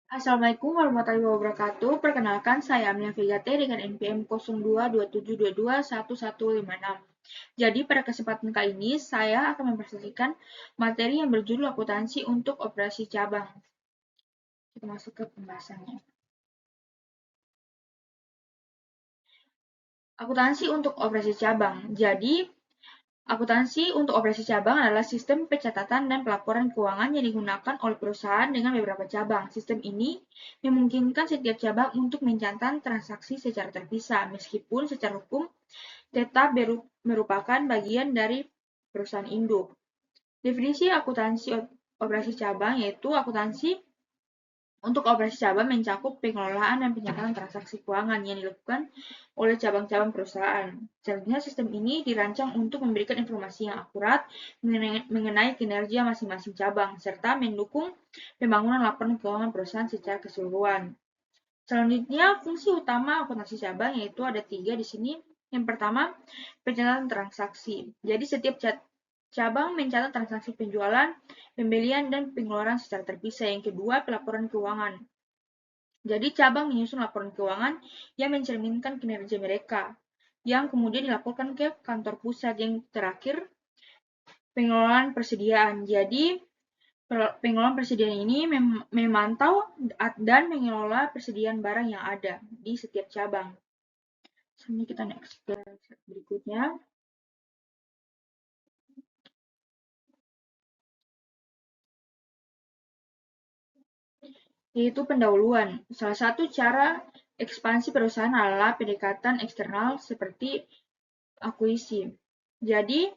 Assalamualaikum warahmatullahi wabarakatuh. Perkenalkan, saya Amina Vigate dengan NPM 0227221156. Jadi, pada kesempatan kali ini, saya akan mempresentasikan materi yang berjudul akuntansi untuk operasi cabang. Kita masuk ke pembahasannya. Akuntansi untuk operasi cabang. Jadi, akuntansi untuk operasi cabang adalah sistem pencatatan dan pelaporan keuangan yang digunakan oleh perusahaan dengan beberapa cabang. Sistem ini memungkinkan setiap cabang untuk mencatat transaksi secara terpisah, meskipun secara hukum tetap merupakan bagian dari perusahaan induk. Definisi akuntansi operasi cabang yaitu akuntansi untuk operasi cabang mencakup pengelolaan dan pencatatan transaksi keuangan yang dilakukan oleh cabang-cabang perusahaan. Selanjutnya, sistem ini dirancang untuk memberikan informasi yang akurat mengenai kinerja masing-masing cabang, serta mendukung pembangunan laporan keuangan perusahaan secara keseluruhan. Selanjutnya, fungsi utama akuntansi cabang yaitu ada 3 di sini. Yang pertama, pencatatan transaksi. Jadi, setiap cabang mencatat transaksi penjualan, pembelian, dan pengeluaran secara terpisah. Yang kedua, pelaporan keuangan. Jadi, cabang menyusun laporan keuangan yang mencerminkan kinerja mereka, yang kemudian dilaporkan ke kantor pusat. Yang terakhir, pengelolaan persediaan. Jadi, pengelolaan persediaan ini memantau dan mengelola persediaan barang yang ada di setiap cabang. Selanjutnya kita next ke berikutnya. Yaitu pendahuluan. Salah satu cara ekspansi perusahaan adalah pendekatan eksternal seperti akuisisi. Jadi,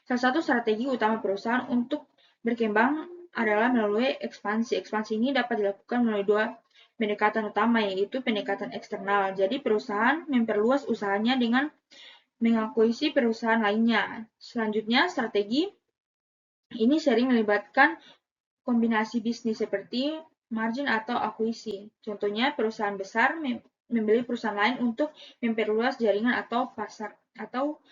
salah satu strategi utama perusahaan untuk berkembang adalah melalui ekspansi. Ekspansi ini dapat dilakukan melalui 2 pendekatan utama, yaitu pendekatan eksternal. Jadi, perusahaan memperluas usahanya dengan mengakuisisi perusahaan lainnya. Selanjutnya, strategi ini sering melibatkan kombinasi bisnis seperti margin atau akuisisi. Contohnya, perusahaan besar membeli perusahaan lain untuk memperluas jaringan atau pasar atau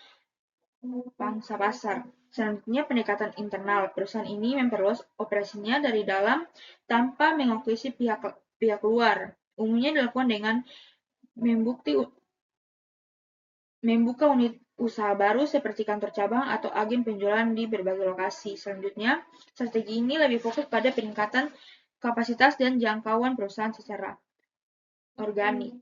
pangsa pasar. Selanjutnya, pendekatan internal. Perusahaan ini memperluas operasinya dari dalam tanpa mengakuisisi pihak luar. Umumnya dilakukan dengan membuka unit usaha baru seperti kantor cabang atau agen penjualan di berbagai lokasi. Selanjutnya, strategi ini lebih fokus pada peningkatan kapasitas dan jangkauan perusahaan secara organik.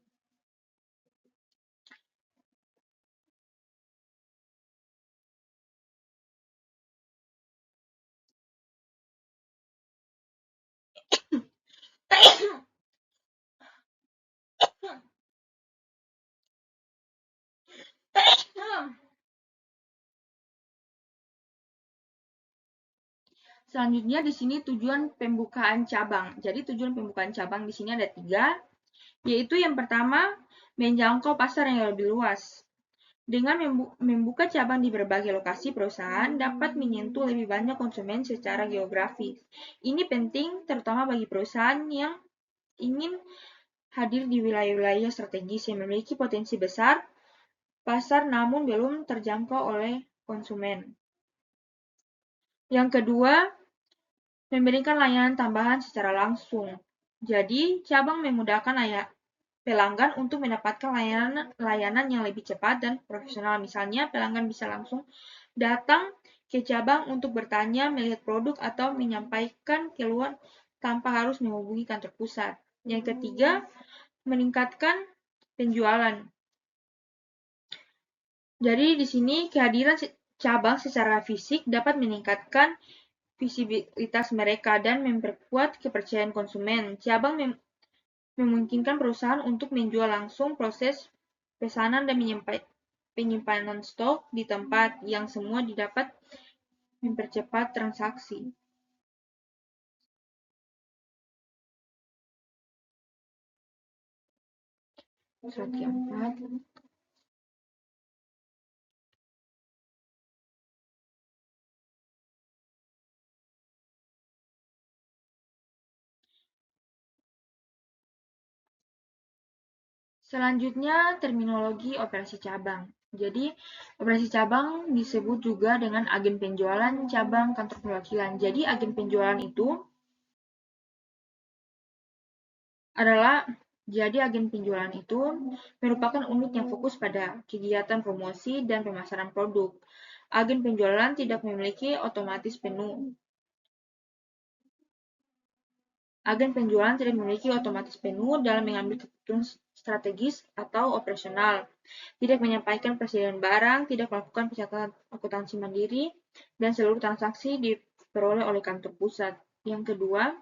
Selanjutnya di sini tujuan pembukaan cabang. Jadi tujuan pembukaan cabang di sini ada 3, yaitu yang pertama, menjangkau pasar yang lebih luas. Dengan membuka cabang di berbagai lokasi, perusahaan dapat menyentuh lebih banyak konsumen secara geografis. Ini penting terutama bagi perusahaan yang ingin hadir di wilayah-wilayah strategis yang memiliki potensi besar pasar namun belum terjangkau oleh konsumen. Yang kedua, memberikan layanan tambahan secara langsung. Jadi, cabang memudahkan pelanggan untuk mendapatkan layanan yang lebih cepat dan profesional. Misalnya, pelanggan bisa langsung datang ke cabang untuk bertanya, melihat produk, atau menyampaikan keluhan tanpa harus menghubungi kantor pusat. Yang ketiga, meningkatkan penjualan. Jadi di sini kehadiran cabang secara fisik dapat meningkatkan visibilitas mereka dan memperkuat kepercayaan konsumen. Cabang memungkinkan perusahaan untuk menjual langsung proses pesanan dan penyimpanan stok di tempat yang semua didapat mempercepat transaksi. Strategi 4. Selanjutnya, terminologi operasi cabang. Jadi, operasi cabang disebut juga dengan agen penjualan cabang kantor perwakilan. Jadi, agen penjualan itu adalah jadi agen penjualan itu merupakan unit yang fokus pada kegiatan promosi dan pemasaran produk. Agen penjualan tidak memiliki otomatis penuh. Agen penjualan tidak memiliki otomatis penuh dalam mengambil keputusan strategis atau operasional, tidak menyampaikan persediaan barang, tidak melakukan pencatatan akuntansi mandiri, dan seluruh transaksi diperoleh oleh kantor pusat. Yang kedua,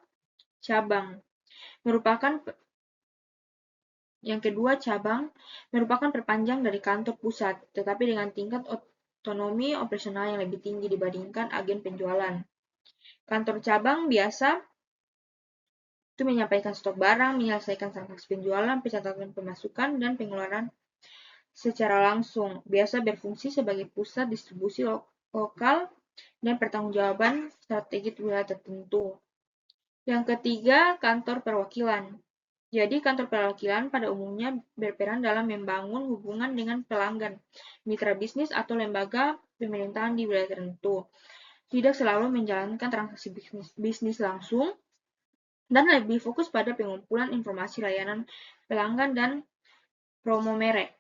cabang merupakan perpanjang dari kantor pusat, tetapi dengan tingkat otonomi operasional yang lebih tinggi dibandingkan agen penjualan. Kantor cabang biasa itu menyampaikan stok barang, menyelesaikan transaksi penjualan, pencatatan pemasukan, dan pengeluaran secara langsung. Biasa berfungsi sebagai pusat distribusi lokal dan pertanggungjawaban strategi wilayah tertentu. Yang ketiga, kantor perwakilan. Jadi, kantor perwakilan pada umumnya berperan dalam membangun hubungan dengan pelanggan, mitra bisnis, atau lembaga pemerintahan di wilayah tertentu. Tidak selalu menjalankan transaksi bisnis langsung, dan lebih fokus pada pengumpulan informasi layanan pelanggan dan promo merek.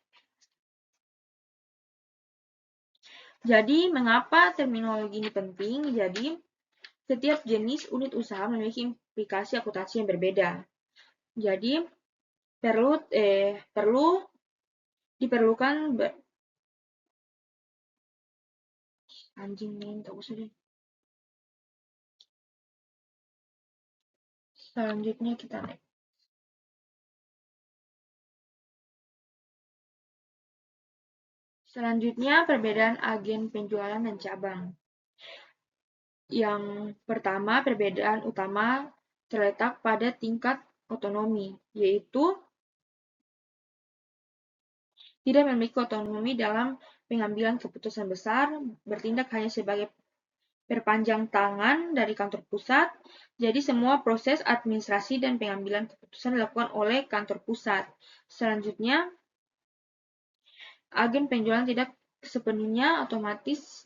Jadi, mengapa terminologi ini penting? Jadi, setiap jenis unit usaha memiliki implikasi akuntansi yang berbeda. Jadi, diperlukan Selanjutnya kita lihat. Selanjutnya, perbedaan agen penjualan dan cabang. Yang pertama, perbedaan utama terletak pada tingkat otonomi, yaitu tidak memiliki otonomi dalam pengambilan keputusan besar, bertindak hanya sebagai perpanjang tangan dari kantor pusat, jadi semua proses administrasi dan pengambilan keputusan dilakukan oleh kantor pusat. Selanjutnya, agen penjualan tidak sepenuhnya otomatis,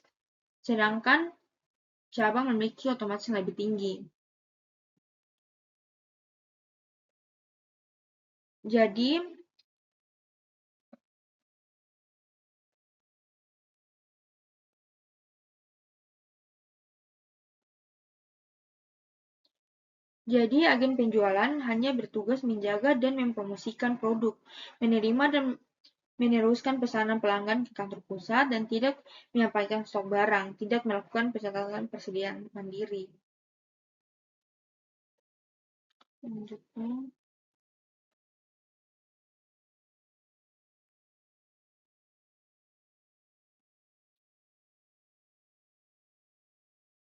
sedangkan cabang memiliki otomatis yang lebih tinggi. Jadi, agen penjualan hanya bertugas menjaga dan mempromosikan produk, menerima dan meneruskan pesanan pelanggan ke kantor pusat, dan tidak menyampaikan stok barang, tidak melakukan pencatatan persediaan mandiri.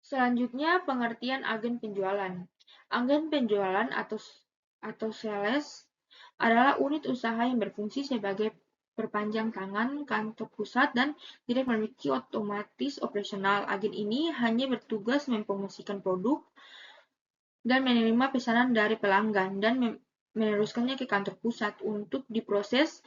Selanjutnya, pengertian agen penjualan. Agen penjualan atau sales adalah unit usaha yang berfungsi sebagai perpanjang tangan kantor pusat dan tidak memiliki otomatis operasional. Agen ini hanya bertugas mempromosikan produk dan menerima pesanan dari pelanggan dan meneruskannya ke kantor pusat untuk diproses.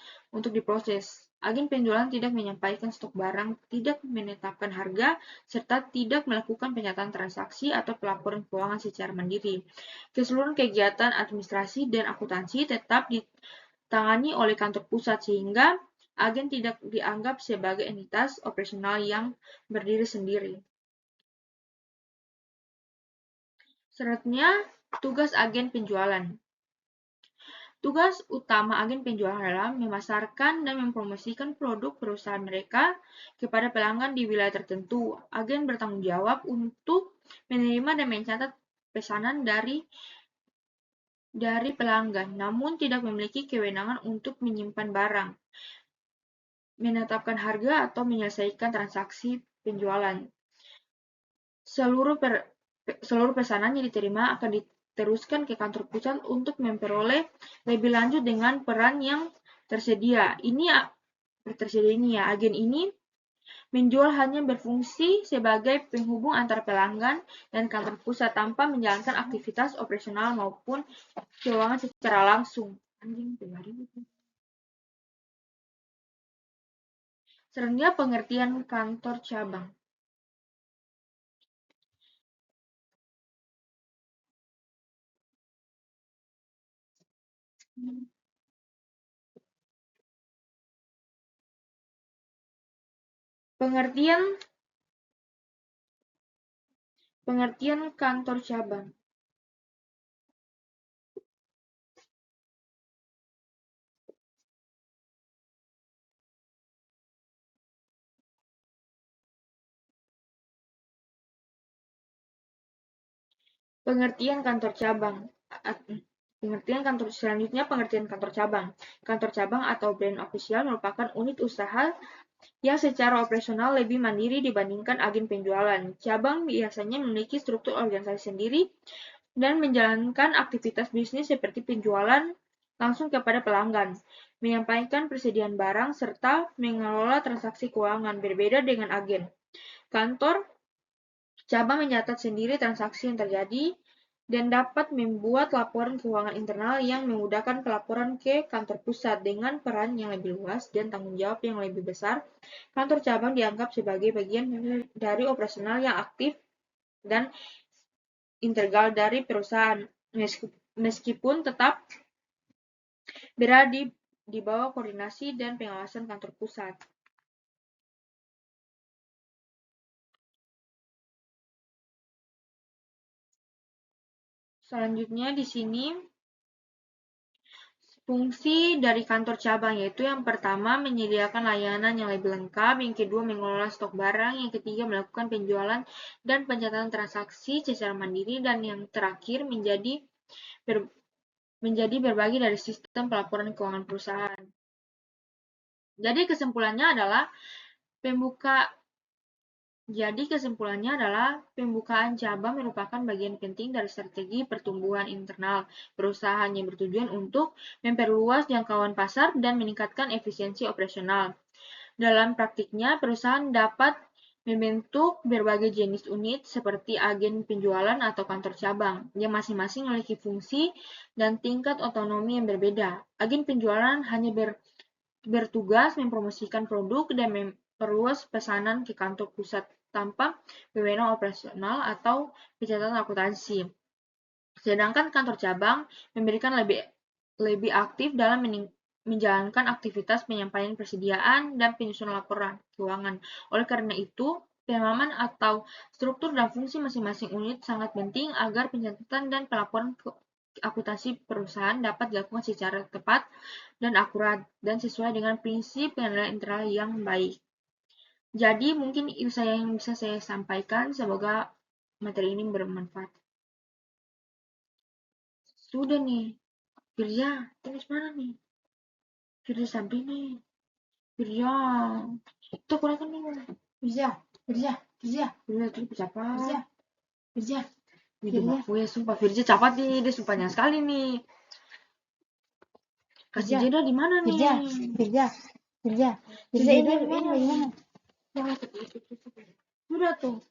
Agen penjualan tidak menyampaikan stok barang, tidak menetapkan harga, serta tidak melakukan penyertaan transaksi atau pelaporan keuangan secara mandiri. Keseluruhan kegiatan administrasi dan akuntansi tetap ditangani oleh kantor pusat, sehingga agen tidak dianggap sebagai entitas operasional yang berdiri sendiri. Selanjutnya, tugas agen penjualan. Tugas utama agen penjualan adalah memasarkan dan mempromosikan produk perusahaan mereka kepada pelanggan di wilayah tertentu. Agen bertanggung jawab untuk menerima dan mencatat pesanan dari pelanggan, namun tidak memiliki kewenangan untuk menyimpan barang, menetapkan harga, atau menyelesaikan transaksi penjualan. Seluruh pesanan yang diterima akan diteruskan ke kantor pusat untuk memperoleh lebih lanjut dengan peran yang tersedia. Agen ini menjual hanya berfungsi sebagai penghubung antara pelanggan dan kantor pusat tanpa menjalankan aktivitas operasional maupun keuangan secara langsung. Selanjutnya, pengertian kantor cabang. Pengertian kantor cabang. Pengertian kantor cabang. Pengertian kantor cabang. Kantor cabang atau brand ofisial merupakan unit usaha yang secara operasional lebih mandiri dibandingkan agen penjualan. Cabang biasanya memiliki struktur organisasi sendiri dan menjalankan aktivitas bisnis seperti penjualan langsung kepada pelanggan, menyampaikan persediaan barang, serta mengelola transaksi keuangan. Berbeda dengan agen, kantor cabang mencatat sendiri transaksi yang terjadi dan dapat membuat laporan keuangan internal yang memudahkan pelaporan ke kantor pusat. Dengan peran yang lebih luas dan tanggung jawab yang lebih besar, kantor cabang dianggap sebagai bagian dari operasional yang aktif dan integral dari perusahaan, meskipun tetap berada di bawah koordinasi dan pengawasan kantor pusat. Selanjutnya di sini fungsi dari kantor cabang, yaitu yang pertama menyediakan layanan yang lebih lengkap, yang kedua mengelola stok barang, yang ketiga melakukan penjualan dan pencatatan transaksi secara mandiri, dan yang terakhir menjadi berbagi dari sistem pelaporan keuangan perusahaan. Jadi kesimpulannya adalah pembukaan cabang merupakan bagian penting dari strategi pertumbuhan internal perusahaan yang bertujuan untuk memperluas jangkauan pasar dan meningkatkan efisiensi operasional. Dalam praktiknya, perusahaan dapat membentuk berbagai jenis unit seperti agen penjualan atau kantor cabang, yang masing-masing memiliki fungsi dan tingkat otonomi yang berbeda. Agen penjualan hanya bertugas mempromosikan produk dan memperluas pesanan ke kantor pusat tanpa wewenang operasional atau pencatatan akuntansi. Sedangkan kantor cabang memberikan lebih aktif dalam menjalankan aktivitas penyampaian persediaan dan penyusunan laporan keuangan. Oleh karena itu, pemahaman atau struktur dan fungsi masing-masing unit sangat penting agar pencatatan dan pelaporan akuntansi perusahaan dapat dilakukan secara tepat dan akurat dan sesuai dengan prinsip pengendalian internal yang baik. Jadi mungkin itu yang bisa saya sampaikan. Semoga materi ini bermanfaat. Sudah nih, Firza, tulis mana nih? Firza sampai nih. Firza, itu kurangkan dulu. Firza tulis apa? Firza. Oh ya, sumpah Firza capat nih, dia sumpahnya sekali nih. Kasih jeda di mana nih? Firza ini bagaimana? Sudah tuh.